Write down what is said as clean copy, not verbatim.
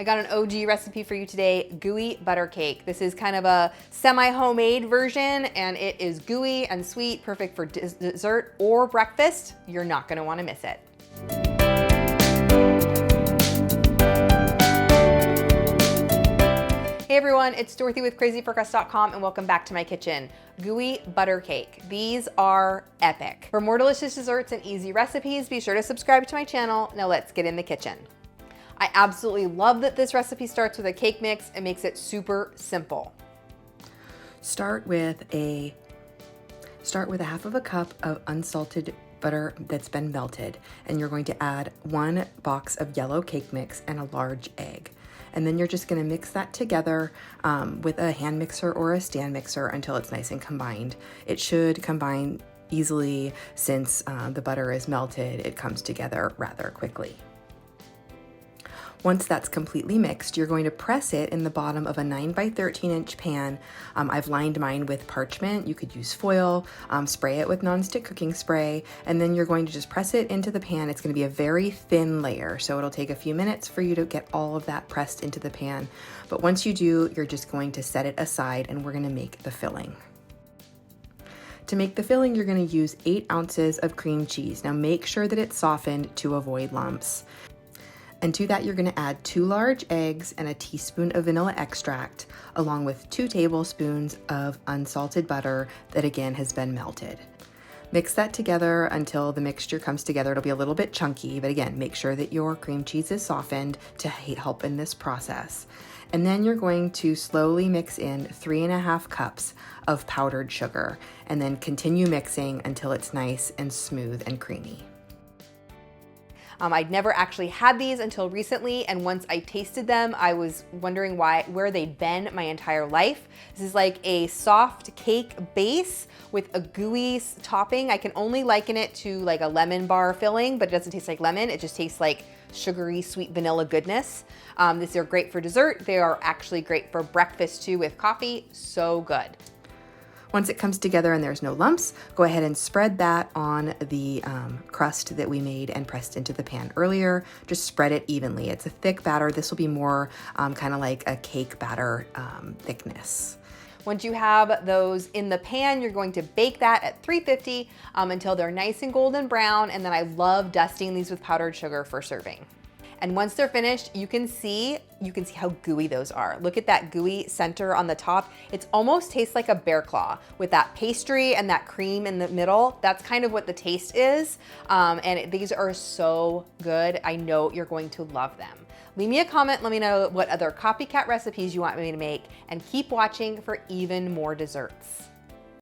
I got an OG recipe for you today, gooey butter cake. This is kind of a semi-homemade version and it is gooey and sweet, perfect for dessert or breakfast. You're not gonna wanna miss it. Hey everyone, it's Dorothy with crazyforcrust.com and welcome back to my kitchen. Gooey butter cake. These are epic. For more delicious desserts and easy recipes, be sure to subscribe to my channel. Now let's get in the kitchen. I absolutely love that this recipe starts with a cake mix and makes it super simple. Start with a half of a cup of unsalted butter that's been melted, and you're going to add 1 box of yellow cake mix and a large egg. And then you're just going to mix that together with a hand mixer or a stand mixer until it's nice and combined. It should combine easily since the butter is melted. It comes together rather quickly. Once that's completely mixed, you're going to press it in the bottom of a 9 by 13 inch pan. I've lined mine with parchment. You could use foil, spray it with nonstick cooking spray, and then you're going to just press it into the pan. It's going to be a very thin layer, so it'll take a few minutes for you to get all of that pressed into the pan. But once you do, you're just going to set it aside and we're going to make the filling. To make the filling, you're going to use 8 ounces of cream cheese. Now make sure that it's softened to avoid lumps. And to that, you're going to add 2 large eggs and a teaspoon of vanilla extract, along with 2 tablespoons of unsalted butter that again has been melted. Mix that together until the mixture comes together. It'll be a little bit chunky, but again, make sure that your cream cheese is softened to help in this process. And then you're going to slowly mix in 3.5 cups of powdered sugar, and then continue mixing until it's nice and smooth and creamy. I'd never actually had these until recently, and once I tasted them, I was wondering where they'd been my entire life. This is like a soft cake base with a gooey topping. I can only liken it to like a lemon bar filling, but it doesn't taste like lemon. It just tastes like sugary, sweet vanilla goodness. These are great for dessert. They are actually great for breakfast too with coffee. So good. Once it comes together and there's no lumps, go ahead and spread that on the crust that we made and pressed into the pan earlier. Just spread it evenly. It's a thick batter. This will be more kind of like a cake batter thickness. Once you have those in the pan, you're going to bake that at 350 until they're nice and golden brown. And then I love dusting these with powdered sugar for serving. And once they're finished, you can see how gooey those are. Look at that gooey center on the top. It almost tastes like a bear claw with that pastry and that cream in the middle. That's kind of what the taste is. These are so good. I know you're going to love them. Leave me a comment, let me know what other copycat recipes you want me to make, and keep watching for even more desserts.